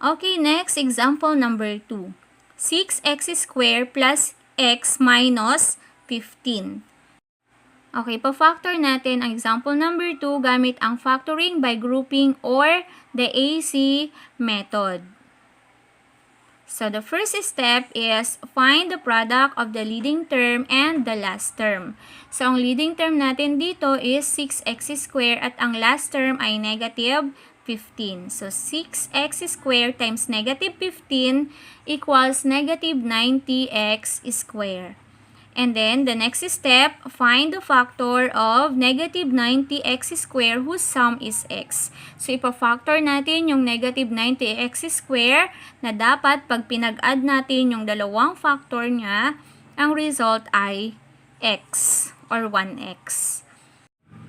Okay, next, example number 2. 6x² plus x minus 15. Okay, pa-factor natin ang example number 2 gamit ang factoring by grouping or the AC method. So, the first step is find the product of the leading term and the last term. So, ang leading term natin dito is 6x² at ang last term ay negative 15. So, 6x² times negative 15 equals negative 90x². And then, the next step, find the factor of negative 90x² whose sum is x. So, ipa-factor natin yung negative 90x² na dapat pag pinag-add natin yung dalawang factor niya, ang result ay x or 1x.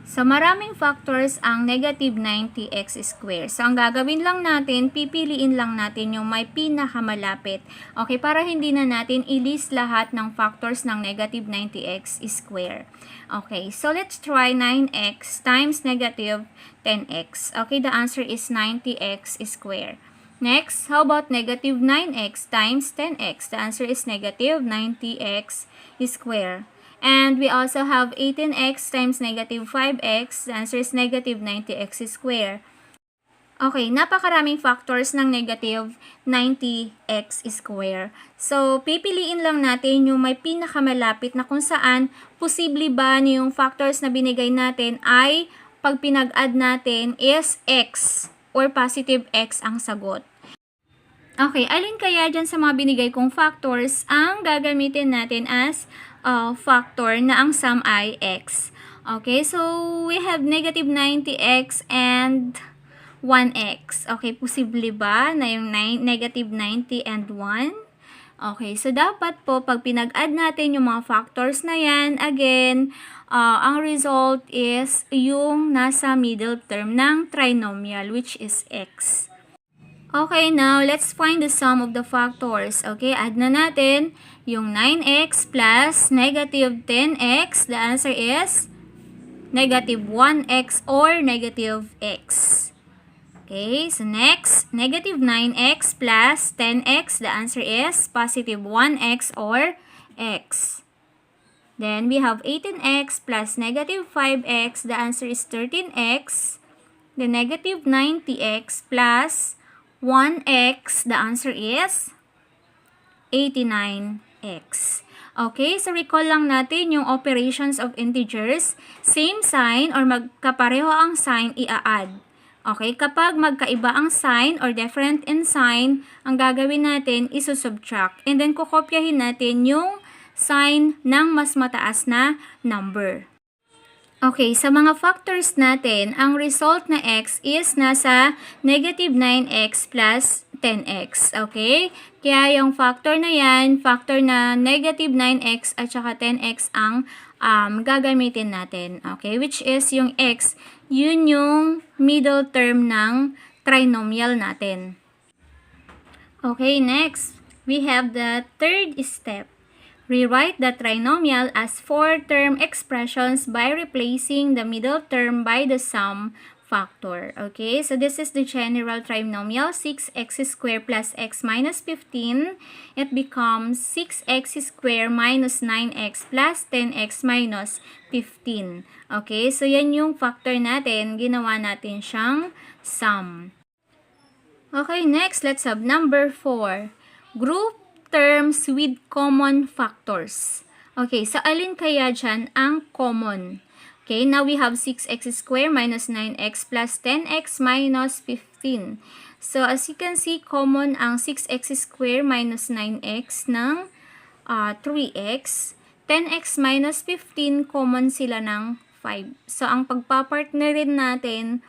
So, maraming factors ang negative 90x². So, ang gagawin lang natin, pipiliin lang natin yung may pinakamalapit. Okay, para hindi na natin i-list lahat ng factors ng negative 90x². Okay, so let's try 9x times negative 10x. Okay, the answer is 90x². Next, how about negative 9x times 10x? The answer is negative 90x². And we also have 18x times negative 5x. The answer is negative 90x². Okay, napakaraming factors ng negative 90x². So, pipiliin lang natin yung may pinakamalapit na kung saan posible ba yung factors na binigay natin ay pag pinag-add natin is x or positive x ang sagot. Okay, alin kaya dyan sa mga binigay kong factors ang gagamitin natin as factor na ang sum ay x. Okay, so we have negative 90x and 1x. Okay, posible ba na yung negative 90 and 1? Okay, so dapat po pag pinag-add natin yung mga factors na yan, again, ang result is yung nasa middle term ng trinomial which is x. Okay, now let's find the sum of the factors. Okay, add na natin yung 9x plus negative 10x. The answer is negative 1x or negative x. Okay, so next, negative 9x plus 10x. The answer is positive 1x or x. Then we have 18x plus negative 5x. The answer is 13x. The negative 90x plus 1x, the answer is 89x. Okay, so recall lang natin yung operations of integers. Same sign or magkapareho ang sign, i-add. Okay, kapag magkaiba ang sign or different in sign, ang gagawin natin is subtract. And then kukopyahin natin yung sign ng mas mataas na number. Okay, sa mga factors natin, ang result na x is nasa negative 9x plus 10x. Okay? Kaya yung factor na yan, factor na negative 9x at saka 10x ang gagamitin natin. Okay? Which is yung x, yun yung middle term ng trinomial natin. Okay, next, we have the third step. Rewrite the trinomial as 4-term expressions by replacing the middle term by the sum factor. Okay, so this is the general trinomial 6x² plus x minus 15. It becomes 6x² minus 9x plus 10x minus 15. Okay, so yan yung factor natin. Ginawa natin siyang sum. Okay, next, let's have number 4. Group terms with common factors. Okay, so alin kaya dyan ang common? Okay, now we have 6x² minus 9x plus 10x minus 15. So, as you can see, common ang 6x² minus 9x ng 3x. 10x minus 15, common sila ng 5. So, ang pagpapartnerin natin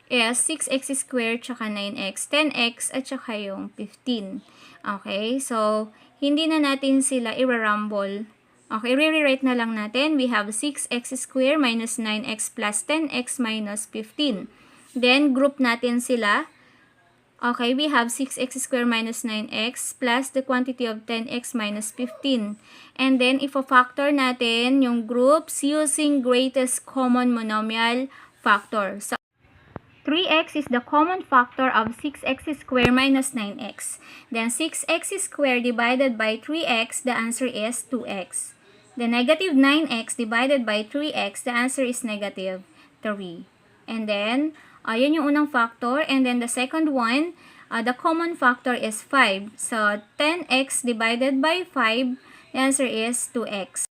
is 6x² tsaka 9x, 10x at tsaka yung 15. Okay, so hindi na natin sila i-rumble. Okay, re-rewrite na lang natin. We have 6x² minus 9x plus 10x minus 15. Then, group natin sila. Okay, we have 6x² minus 9x plus the quantity of 10x minus 15. And then, ifo-factor natin yung groups using greatest common monomial factor. So, 3x is the common factor of 6x squared minus 9x. Then 6x squared divided by 3x, the answer is 2x. The negative 9x divided by 3x, the answer is negative 3. And then, yun yung unang factor. And then the second one, the common factor is 5. So, 10x divided by 5, the answer is 2x.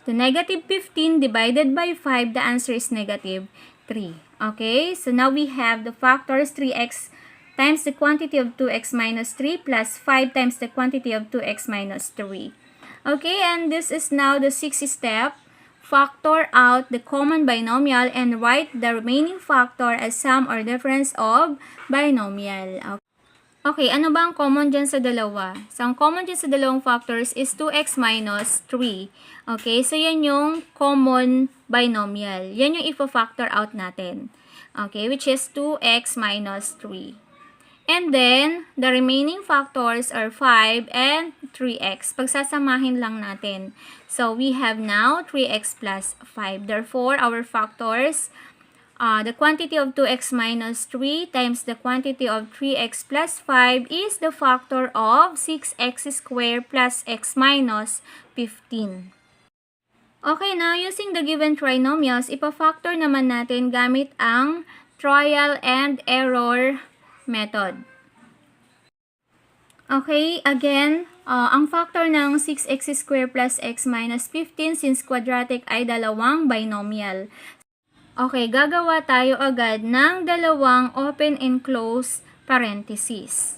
The negative 15 divided by 5, the answer is negative 3. Okay, so now we have the factors 3x times the quantity of 2x minus 3 plus 5 times the quantity of 2x minus 3. Okay, and this is now the sixth step. Factor out the common binomial and write the remaining factor as sum or difference of binomial. Okay, ano ba ang common dyan sa dalawa? So, ang common dyan sa dalawang factors is 2x minus 3. Okay, so yan yung common binomial. Yan yung ipo-factor out natin. Okay, which is 2x minus 3. And then, the remaining factors are 5 and 3x. Pagsasamahin lang natin. So, we have now 3x plus 5. Therefore, our factors, the quantity of 2x minus 3 times the quantity of 3x plus 5 is the factor of 6x squared plus x minus 15. Okay, now using the given trinomials, ipa-factor naman natin gamit ang trial and error method. Okay, again, ang factor ng 6x squared plus x minus 15 since quadratic ay dalawang binomial. Okay, gagawa tayo agad ng dalawang open and close parentheses.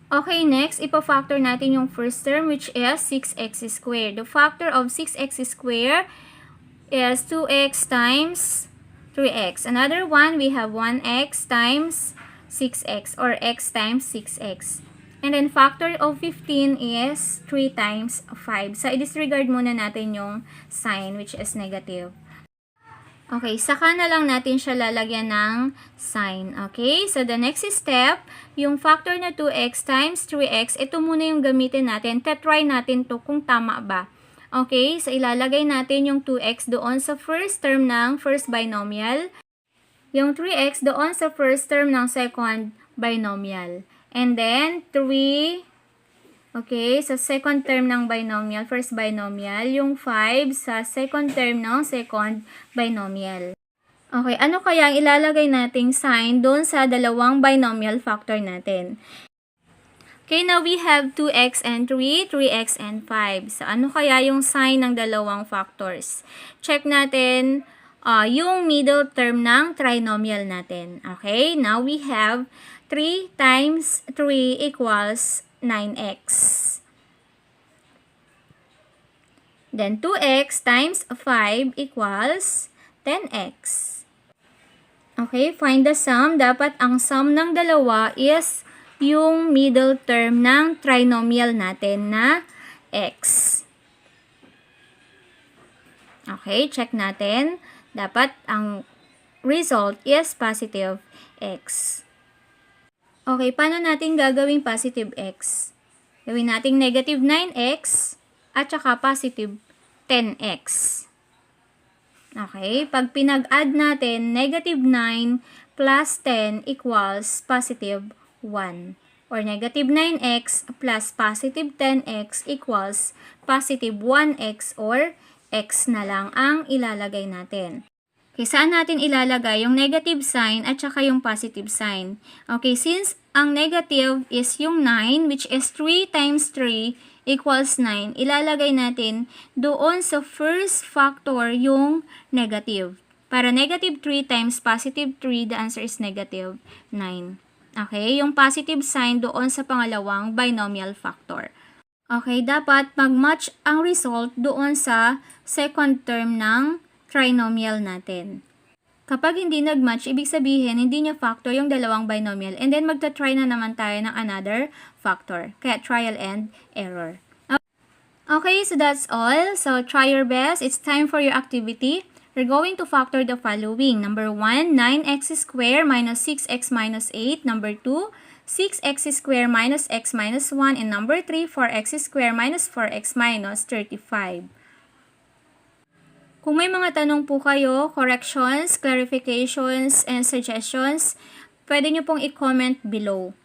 Okay, next, ipa-factor natin yung first term which is 6x squared. The factor of 6x squared is 2x times 3x. Another one, we have 1x times 6x or x times 6x. And then factor of 15 is 3 times 5. So, i-disregard muna natin yung sign which is negative. Okay, saka na lang natin siya lalagyan ng sign. Okay, so the next step, yung factor na 2x times 3x, ito muna yung gamitin natin. Tetry natin to kung tama ba. Okay, so ilalagay natin yung 2x doon sa first term ng first binomial. Yung 3x doon sa first term ng second binomial. And then, 3, okay, sa second term ng binomial, first binomial, yung 5 sa second term ng second binomial. Okay, ano kaya ang ilalagay nating sign doon sa dalawang binomial factor natin? Okay, now we have 2x and 3, 3x and 5. So, ano kaya yung sign ng dalawang factors? Check natin yung middle term ng trinomial natin. Okay, now we have 3 times 3 equals 9x. Then 2x times 5 equals 10x. Okay, find the sum. Dapat ang sum ng dalawa is yung middle term ng trinomial natin na x. Okay, check natin. Dapat ang result is positive x. Okay, paano natin gagawing positive x? Gawin natin negative 9x at saka positive 10x. Okay, pag pinag-add natin, negative 9 plus 10 equals positive 1. Or negative 9x plus positive 10x equals positive 1x or x na lang ang ilalagay natin. Okay, saan natin ilalagay yung negative sign at saka yung positive sign? Okay, since ang negative is yung 9, which is 3 times 3 equals 9, ilalagay natin doon sa first factor yung negative. Para negative 3 times positive 3, the answer is negative 9. Okay, yung positive sign doon sa pangalawang binomial factor. Okay, dapat mag-match ang result doon sa second term ng trinomial natin. Kapag hindi nag-match, ibig sabihin, hindi niya factor yung dalawang binomial. And then, magta-try na naman tayo ng another factor. Kaya, trial and error. Okay, so that's all. So, try your best. It's time for your activity. We're going to factor the following. Number 1, 9x squared minus 6x minus 8. Number 2, 6x squared minus x minus 1. And number 3, 4x squared minus 4x minus 35. Kung may mga tanong po kayo, corrections, clarifications, and suggestions, pwede nyo pong i-comment below.